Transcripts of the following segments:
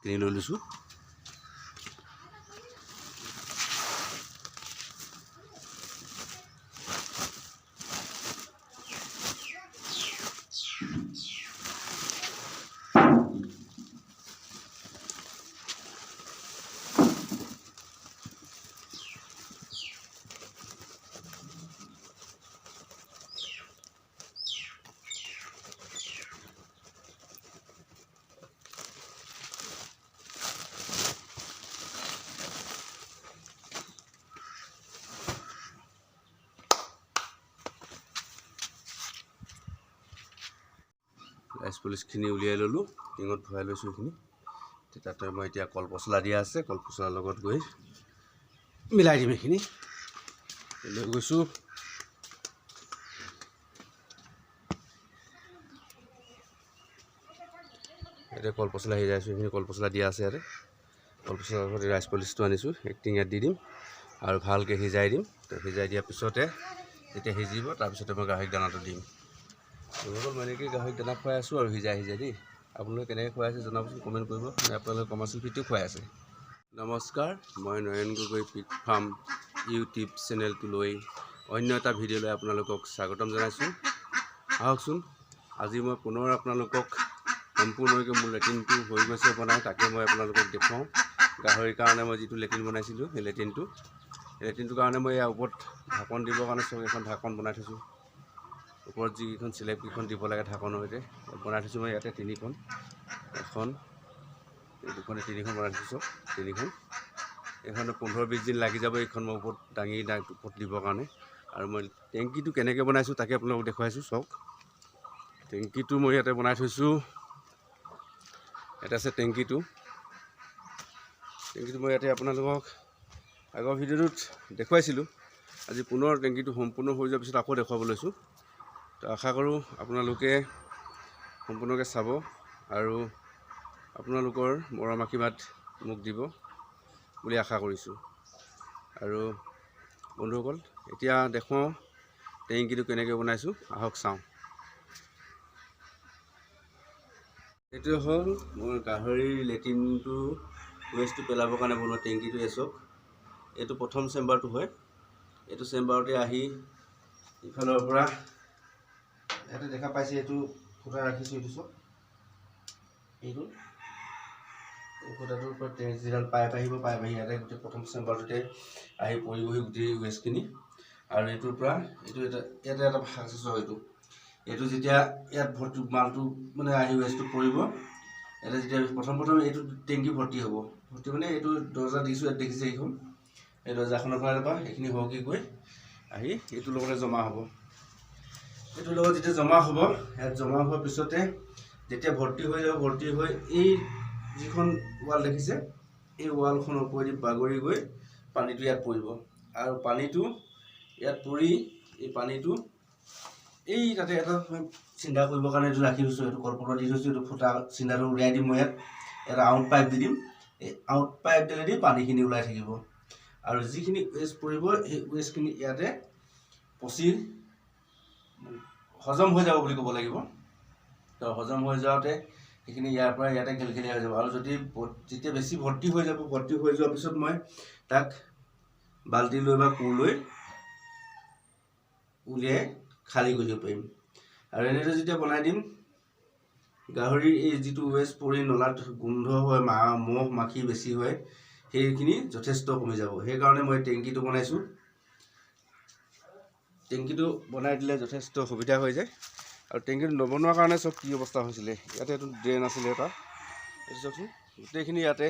কিনি লৈ লৈছোঁ। ৰাইচ পলিচখিনি উলিয়াই ল'লোঁ, টিঙত ভৰাই লৈছোঁ এইখিনি। তাতে মই এতিয়া কল পচলা দিয়া আছে, কল পচলাৰ লগত গৈ মিলাই দিম এইখিনি। লৈ গৈছোঁ। এতিয়া কল পচলা সিজাইছোঁ, এইখিনি কল পচলা দিয়া আছে ইয়াতে। কল পচলাৰ লগত ৰাইচ পলিচটো আনিছোঁ, একটিং ইয়াত দি দিম আৰু ভালকৈ সিজাই দিম। সিজাই দিয়াৰ পিছতে যেতিয়া সিজিব তাৰপিছতে মই গাহৰিক দানাটো দিম। মই এনেকৈ গাহৰিক দানা খুৱাই আছোঁ আৰু সিজাই দেই। আপোনালোকে কেনেকৈ খুৱাই আছে জনাবচোন, কমেণ্ট কৰিব। আপোনালোকে কমাৰ্চিয়েল ভিডিঅ' খুৱাই আছে। নমস্কাৰ, মই নয়ন গগৈ পিগ ফাৰ্ম ইউটিউব চেনেলটোলৈ অন্য এটা ভিডিঅ'লৈ আপোনালোকক স্বাগতম জনাইছোঁ। আহকচোন, আজি মই পুনৰ আপোনালোকক সম্পূৰ্ণকৈ মোৰ লেট্ৰিনটো হৈ গৈছে বনাই, তাকে মই আপোনালোকক দেখুৱাওঁ। গাহৰিৰ কাৰণে মই যিটো লেট্ৰিন বনাইছিলোঁ, সেই লেট্ৰিনটোৰ কাৰণে মই ইয়াৰ ওপৰত ঢাকন দিবৰ কাৰণে এখন ঢাকন বনাই থৈছোঁ। ওপৰত যিকেইখন চিলেপকেইখন দিব লাগে ঢাকনৰ সৈতে বনাই থৈছোঁ মই ইয়াতে তিনিখন, এখন এই দুখনে তিনিখন বনাই থৈছোঁ। তিনিখন এইখন 15-20 দিন লাগি যাব এইখন মই ওপৰত দাঙি ওপৰত দিবৰ কাৰণে। আৰু মই টেংকিটো কেনেকৈ বনাইছোঁ তাকে আপোনালোকক দেখুৱাইছোঁ। চাওক, টেংকিটো মই ইয়াতে বনাই থৈছোঁ। এটা আছে টেংকিটো মই ইয়াতে আপোনালোকক আগৰ ভিডিঅ'টোত দেখুৱাইছিলোঁ। আজি পুনৰ টেংকিটো সম্পূৰ্ণ হৈ যোৱাৰ পিছত আকৌ দেখুৱাব লৈছোঁ। তো আশা কৰোঁ আপোনালোকে সম্পূৰ্ণকৈ চাব আৰু আপোনালোকৰ মৰম আশীৰ্বাদ মোক দিব বুলি আশা কৰিছোঁ। আৰু বন্ধুসকল, এতিয়া দেখুৱাওঁ টেংকিটো কেনেকৈ বনাইছোঁ, আহক চাওঁ। এইটোৱে হ'ল মোৰ গাহৰিৰ লেট্ৰিনটো ৱেষ্টটো পেলাবৰ কাৰণে বনোৱা টেংকিটো। চাওক, এইটো প্ৰথম চেম্বাৰটো হয়। এইটো চেম্বাৰতে আহি ইফালৰ পৰা ইয়াতে দেখা পাইছে, এইটো ফুটা ৰাখিছোঁ। এইটো চাওক, এইটো ফুটাটোৰ পৰা যিডাল পাইপ আহিব, পাইপ আহি ইয়াতে গোটেই প্ৰথম চেম্বাৰটোতে আহি পৰিবহি গোটেই ৱেষ্টখিনি। আৰু এইটোৰ পৰা ইয়াতে এটা ভাগ আছে। চাওক, এইটো যেতিয়া ইয়াত ভৰ্তি মালটো মানে আহি ৱেষ্টটো পৰিব, ইয়াতে যেতিয়া প্ৰথম এইটো টেংকি ভৰ্তি হ'ব। ভৰ্তি মানে এইটো দৰ্জা দিছোঁ, ইয়াত দেখিছে এইখন, এই দৰ্জাখনৰ পৰা এইখিনি সৰকি গৈ আহি এইটোৰ লগতে জমা হ'ব। এইটোৰ লগত যেতিয়া জমা হ'ব, ইয়াত জমা হোৱাৰ পিছতে যেতিয়া ভৰ্তি হৈ যাব, ভৰ্তি হৈ এই যিখন ৱাল দেখিছে, এই ৱালখনৰ ওপৰেদি বাগৰি গৈ পানীটো ইয়াত পৰিব। আৰু পানীটো ইয়াত পৰি এই পানীটো তাতে এটা চিন্তা কৰিবৰ কাৰণে এইটো ৰাখি থৈছোঁ। এইটো কলপতা দি থৈছোঁ। এইটো ফুটা চিন্তাটো উলিয়াই দিম মই। ইয়াত এটা আউট পাইপ দি দিম। এই আউট পাইপডালেদি পানীখিনি ওলাই থাকিব আৰু যিখিনি ৱেষ্ট পৰিব সেই ৱেষ্টখিনি ইয়াতে পচি হজম হৈ যাব বুলি ক'ব লাগিব। তো হজম হৈ যাওঁতে সেইখিনি ইয়াৰ পৰা ইয়াতে ঘেলঘেলীয়া হৈ যাব। আৰু যেতিয়া বেছি ভৰ্তি হৈ যাব, ভৰ্তি হৈ যোৱাৰ পিছত মই তাক বাল্টি লৈ বা কোৰ লৈ উলিয়াই খালী কৰি দিব পাৰিম। আৰু এনেদৰে যেতিয়া বনাই দিম, গাহৰিৰ এই যিটো ৱেষ্ট পৰি নলাত গোন্ধ হয়, মহ মাখি বেছি হয়, সেইখিনি যথেষ্ট কমি যাব। সেইকাৰণে মই টেংকিটো বনাইছোঁ। টেংকিটো বনাই দিলে যথেষ্ট সুবিধা হৈ যায়। আৰু টেংকিটো নবনোৱাৰ কাৰণে চব কি অৱস্থা হৈছিলে, ইয়াতে এইটো ড্ৰেইন আছিলে এটা, এইটো চাওকচোন, গোটেইখিনি ইয়াতে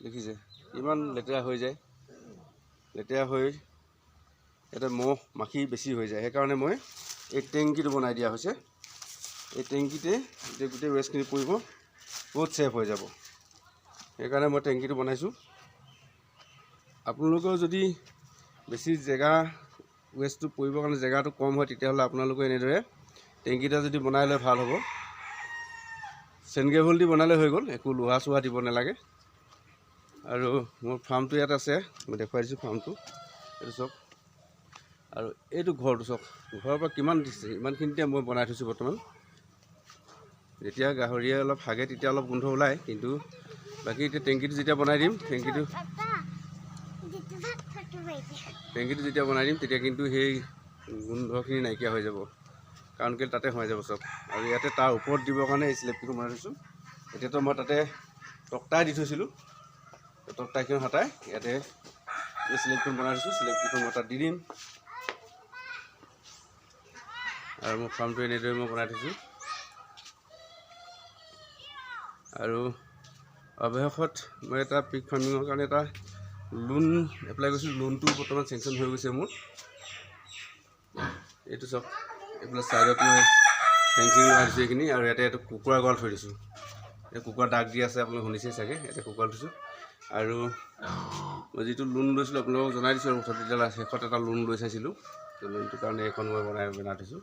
দেখিছে ইমান লেতেৰা হৈ যায়। লেতেৰা হৈ ইয়াতে মহ মাখি বেছি হৈ যায়। সেইকাৰণে মই এই টেংকিটো বনাই দিয়া হৈছে। এই টেংকিতে গোটেই ৱেষ্টখিনি পৰিব, বহুত ছেফ হৈ যাব। সেইকাৰণে মই টেংকিটো বনাইছোঁ। আপোনালোকেও যদি বেছি জেগা ৱেষ্টটো পৰিবৰ কাৰণে জেগাটো কম হয়, তেতিয়াহ'লে আপোনালোকে এনেদৰে টেংকিটা যদি বনাই লয় ভাল হ'ব। চেনগেভল দি বনালে হৈ গ'ল, একো লোহা চোহা দিব নালাগে। আৰু মোৰ ফাৰ্মটো ইয়াত আছে, মই দেখুৱাই দিছোঁ ফাৰ্মটো। এইটো চাওক, আৰু এইটো ঘৰটো চাওক, ঘৰৰ পৰা কিমান দিছে, ইমানখিনিতে মই বনাই থৈছোঁ বৰ্তমান। যেতিয়া গাহৰিয়ে অলপ হাগে তেতিয়া অলপ গোন্ধ ওলায়, কিন্তু বাকী এতিয়া টেংকিটো যেতিয়া বনাই দিম টেংকিটো যেতিয়া বনাই দিম তেতিয়া কিন্তু সেই গোন্ধখিনি নাইকিয়া হৈ যাব, কাৰণ কি তাতে সোমাই যাব চব। আৰু ইয়াতে তাৰ ওপৰত দিবৰ কাৰণে এই স্লেবটো বনাই থৈছোঁ। এতিয়াতো মই তাতে তক্তাই দি থৈছিলোঁ, তক্তাইখন হটাই ইয়াতে এই স্লেবখন বনাই থৈছোঁ। স্লেবকেইখন মই তাত দি দিম আৰু মোৰ ফাৰ্মটো এনেদৰে মই বনাই থৈছোঁ। আৰু অৱশেষত মই এটা পিক ফাৰ্মিঙৰ কাৰণে এটা লোন এপ্লাই কৰিছোঁ। লোনটো বৰ্তমান চেংচন হৈ গৈছে মোৰ। এইটো চব এইবিলাক ছাইডত মই ফেঞ্চিং লগাই দিছোঁ এইখিনি, আৰু ইয়াতে এইটো কুকুৰা গঁৰাল থৈ দিছোঁ। এই কুকুৰা দাগ দি আছে, আপোনালোকে শুনিছেই চাগে। ইয়াতে কুকুৰা থৈছোঁ। আৰু মই যিটো লোন লৈছিলোঁ আপোনালোকক জনাই দিছোঁ, আৰু তেতিয়া শেষত এটা লোন লৈ চাইছিলোঁ। লোনটোৰ কাৰণে এইখন মই বনাই থৈছোঁ।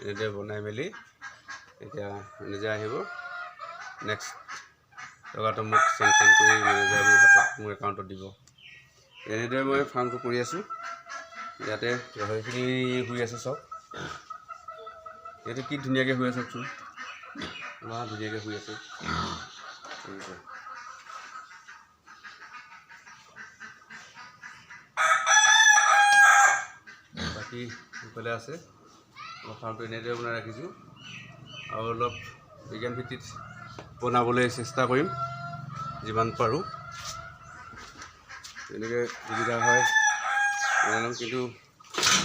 এনেদৰে বনাই মেলি এতিয়া নিজে আহিব, নেক্সট টকাটো মোক চেংচন কৰি মেনেজাৰ মোৰ হাতত মোৰ একাউণ্টত দিব। এনেদৰে মই ফাৰ্মটো কৰি আছোঁ। ইয়াতে গাহৰিখিনি শুই আছে চব। ইয়াতে কি ধুনীয়াকৈ শুই আছে চাওকচোন, ইমান ধুনীয়াকৈ শুই আছে। বাকী সেইফালে আছে। মই ফাৰ্মটো এনেদৰে বনাই ৰাখিছোঁ, আৰু অলপ বিজ্ঞান ভিত্তিত বনাবলৈ চেষ্টা কৰিম যিমান পাৰোঁ। তেনেকৈ সুবিধা হয় বনাম, কিন্তু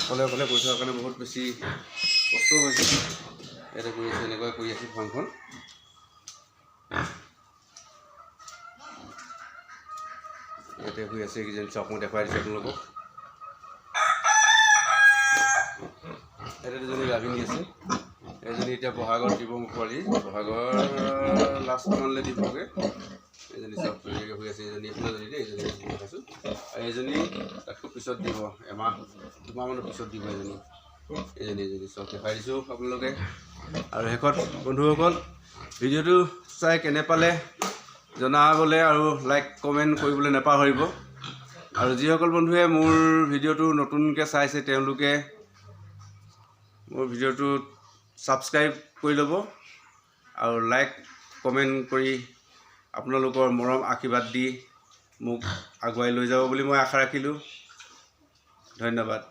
অকলে অকলে কৰি থকাৰ কাৰণে বহুত বেছি কষ্ট হৈছে। ইয়াতে কৰি আছোঁ, এনেকৈ কৰি আছোঁ ফাৰ্মখন। ইয়াতে শুই আছে এইকেইজন চাওক, মই দেখুৱাই দিছোঁ আপোনালোকক। ইয়াতে দুজনী গাভিনী আছে, এজনী এতিয়া বহাগত দিব পোৱালি, বহাগৰ লাষ্টমানলৈ দিবগৈ। এজনী চব ধুনীয়াকৈ শুই আছে। এজনী এজনী দেই, এজনী দেখাইছোঁ। আৰু এজনী তাতকৈ পিছত দিব, দুমাহমানৰ পিছত দিব এজনী চব দেখাই দিছোঁ আপোনালোকে। আৰু শেষত বন্ধুসকল, ভিডিঅ'টো চাই কেনে পালে জনাবলৈ আৰু লাইক কমেণ্ট কৰিবলৈ নাপাহৰিব। আৰু যিসকল বন্ধুৱে মোৰ ভিডিঅ'টো নতুনকৈ চাইছে তেওঁলোকে মোৰ ভিডিঅ'টো ছাবস্ক্ৰাইব কৰি ল'ব, আৰু লাইক কমেণ্ট কৰি আপোনালোকৰ মৰম আশীৰ্বাদ দি মোক আগুৱাই লৈ যাব বুলি মই আশা ৰাখিলোঁ। ধন্যবাদ।